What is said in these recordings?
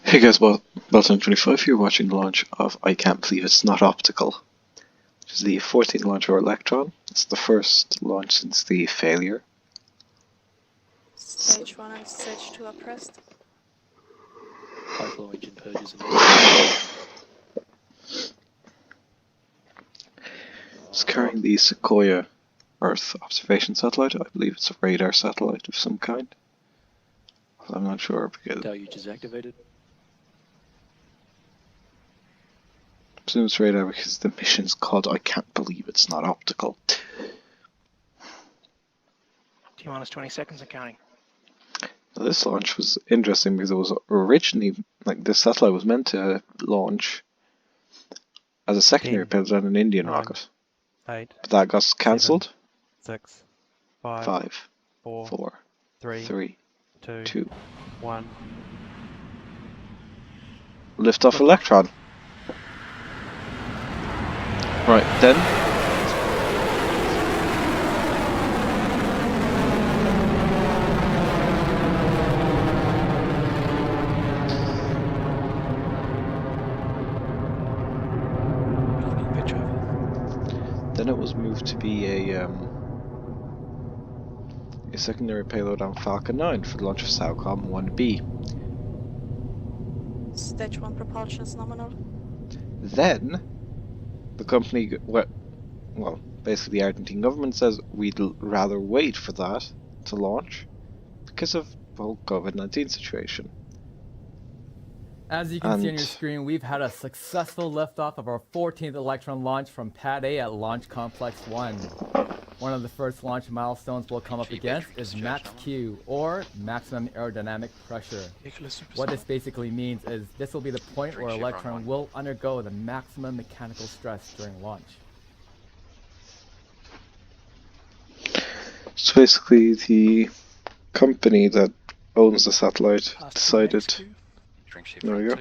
Hey guys, Belton25 here watching the launch of I Can't Believe It's Not Optical, which is the 14th launch of our Electron. It's the first launch since the failure. Stage 1 and Stage 2 are pressed. High flow engine purges and It's carrying the Sequoia Earth observation satellite. I believe it's a radar satellite of some kind. I'm not sure because deluge is activated. I presume it's radar because the mission's called I Can't Believe It's Not Optical. T-minus 20 seconds and counting. Now, this launch was interesting because it was originally, this satellite was meant to launch as a secondary payload on an Indian 9, rocket. 8, But that got cancelled. 6, 5, 5, 4, 4, 3, 2, 2, 1. Lift off Electron. Right, then. Then it was moved to be a secondary payload on Falcon 9 for the launch of Southcom 1B. Stage 1 propulsion is nominal. Then, the company, basically the Argentine government says we'd rather wait for that to launch because of the whole COVID-19 situation. As you can see on your screen, we've had a successful liftoff of our 14th Electron launch from Pad A at Launch Complex 1. One of the first launch milestones we'll come up against is Max Q, or Maximum Aerodynamic Pressure. What this basically means is this will be the point where Electron will undergo the maximum mechanical stress during launch. So basically the company that owns the satellite decided, there we go,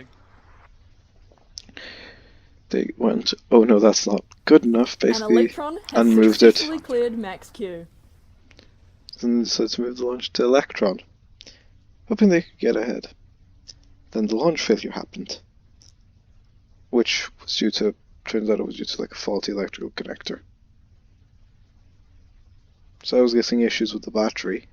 they went, oh no, that's not good enough, basically, and moved it. Cleared Max Q. Then decided to move the launch to Electron, hoping they could get ahead. Then the launch failure happened, which was turns out it was due to like a faulty electrical connector. So I was getting issues with the battery,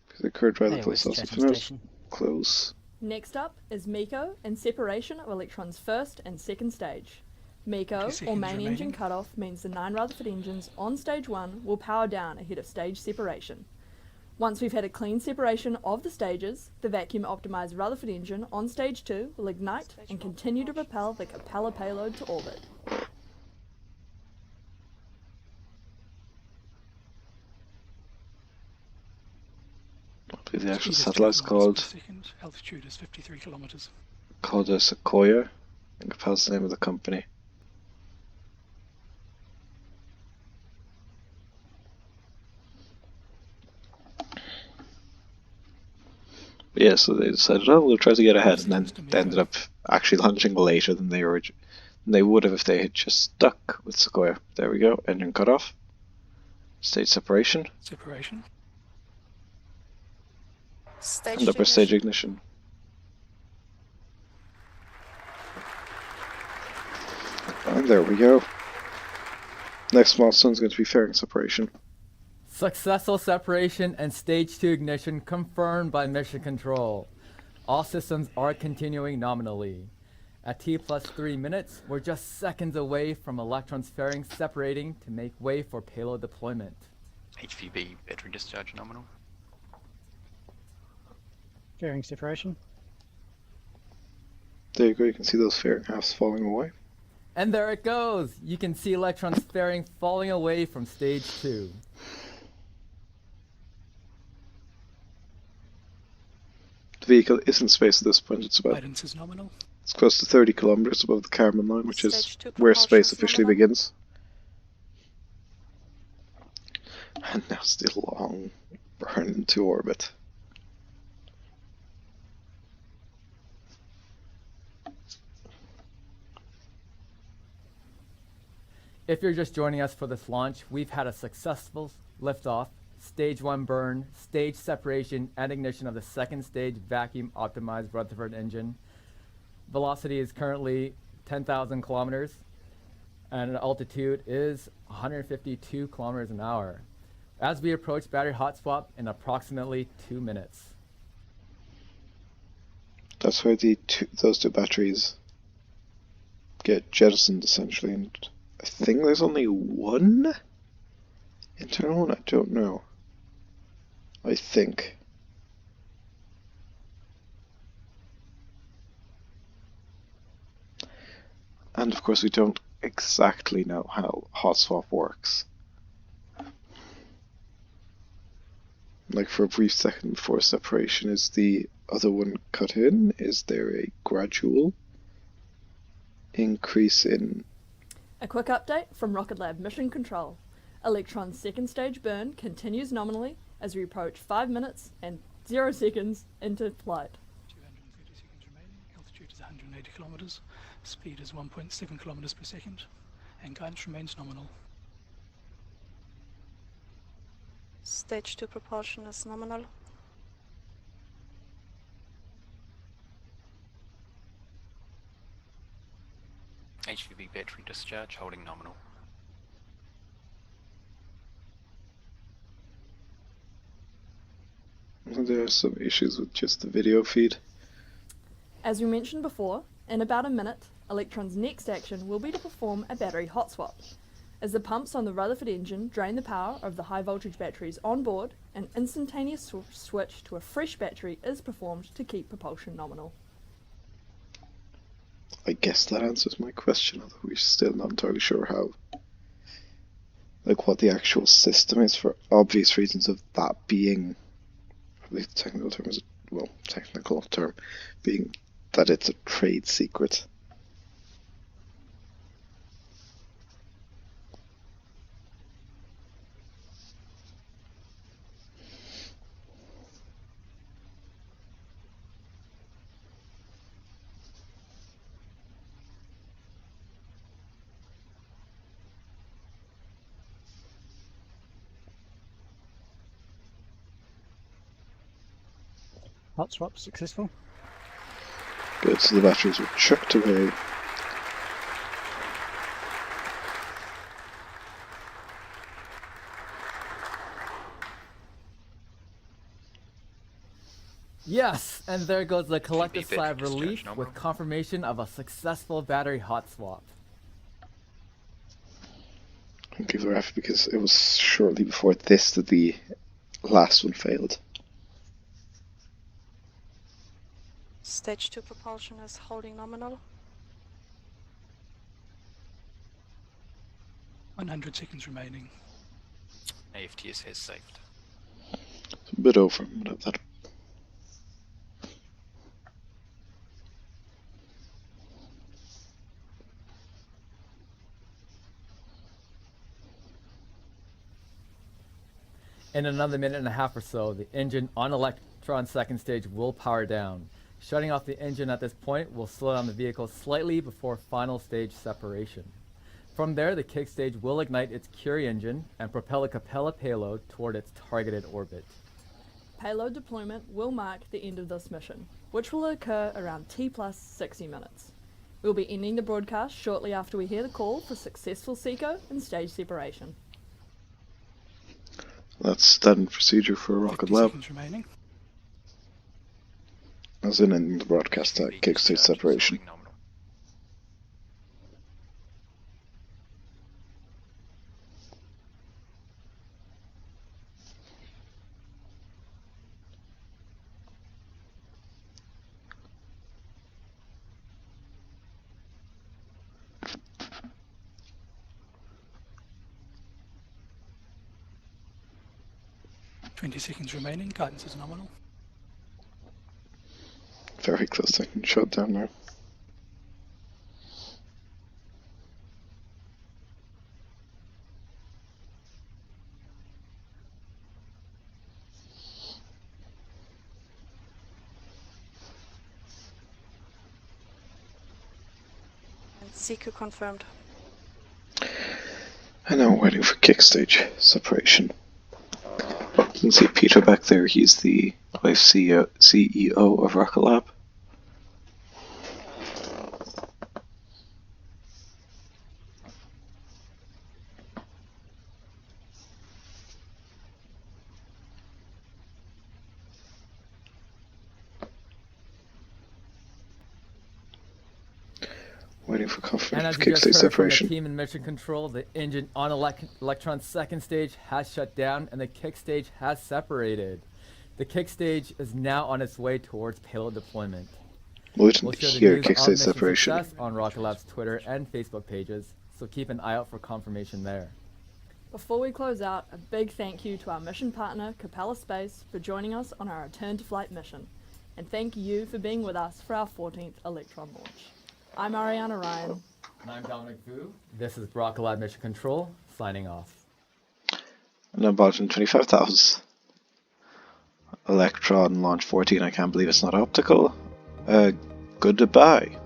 because it occurred rather close. Close. Next up is MECO and separation of Electron's first and second stage. MECO, or main engine cutoff, means the 9 Rutherford engines on stage 1 will power down ahead of stage separation. Once we've had a clean separation of the stages, the vacuum optimized Rutherford engine on stage 2 will ignite and continue to propel the Capella payload to orbit. The actual satellite's called Altitude is 53 kilometers. Called a Sequoia, and Capella's the name of the company. But yeah, so they decided, oh, we'll try to get ahead, and then they ended up actually launching later than they would have if they had just stuck with Sequoia. There we go, engine cutoff, stage separation. And upper stage ignition. And there we go. Next milestone is going to be fairing separation. Successful separation and stage 2 ignition confirmed by mission control. All systems are continuing nominally. At T+3 minutes, we're just seconds away from Electron's fairing separating to make way for payload deployment. HVB battery discharge nominal. Fairing separation. There you go, you can see those fairing halves falling away. And there it goes! You can see Electron's fairing falling away from stage 2. The vehicle is in space at this point. It's close to 30 kilometers above the Kármán line, which is where space officially begins. And now still long burn into orbit. If you're just joining us for this launch, we've had a successful liftoff stage 1 burn, stage separation, and ignition of the second stage vacuum optimized Rutherford engine. Velocity is currently 10,000 kilometers, and altitude is 152 kilometers an hour. As we approach battery hot swap in approximately 2 minutes. That's where those two batteries get jettisoned, essentially, and I think there's only one internal one? I don't know. I think. And of course we don't exactly know how hot swap works. Like for a brief second before separation, is the other one cut in? Is there a gradual increase in... A quick update from Rocket Lab Mission Control. Electron's second stage burn continues nominally as we approach 5 minutes and 0 seconds into flight. 230 seconds remaining. Altitude is 180 kilometers. Speed is 1.7 kilometers per second. And guidance remains nominal. Stage 2 propulsion is nominal. HVB battery discharge holding nominal. There are some issues with just the video feed. As we mentioned before, in about a minute, Electron's next action will be to perform a battery hot swap. As the pumps on the Rutherford engine drain the power of the high voltage batteries on board, an instantaneous switch to a fresh battery is performed to keep propulsion nominal. I guess that answers my question, although we're still not entirely sure how. Like what the actual system is, for obvious reasons of that being, I believe the technical term is, well, technical term being that it's a trade secret. Hot swap successful. Good, so the batteries were chucked away. Yes, and there goes the collective battery sigh of discharge relief nominal. with confirmation of a successful battery hot swap. I think people are happy because it was shortly before this that the last one failed. Stage 2 propulsion is holding nominal. 100 seconds remaining. AFTS has saved. It's a bit over, but that. In another minute and a half or so, the engine on Electron's second stage will power down. Shutting off the engine at this point will slow down the vehicle slightly before final stage separation. From there, the kick stage will ignite its Curie engine and propel a Capella payload toward its targeted orbit. Payload deployment will mark the end of this mission, which will occur around T plus 60 minutes. We'll be ending the broadcast shortly after we hear the call for successful SECO and stage separation. That's standard procedure for a Rocket 50 Lab, seconds remaining. as in the broadcast HVB kick stage discharge is separation. holding nominal. Twenty seconds remaining. Guidance is nominal. Very close to getting shut down now. And SECO confirmed. And now we're waiting for kick stage separation. can see Peter back there. He's the vice CEO of Rocket Lab. Waiting for And confirmation as of you kick just stage heard from the separation. team in mission control, the engine on Electron's second stage has shut down and the kick stage has separated. The kick stage is now on its way towards payload deployment. Well, we We'll didn't share the hear news kick of stage mission separation. success on Rocket Lab's Twitter and Facebook pages, so keep an eye out for confirmation there. Before we close out, a big thank you to our mission partner, Capella Space, for joining us on our return to flight mission. And thank you for being with us for our 14th Electron launch. I'm Ariana Ryan. And I'm Dominic Vu. This is Rocket Lab Mission Control, signing off. And I'm Balton 25,000. Electron launch 14. I can't believe it's not optical. Goodbye.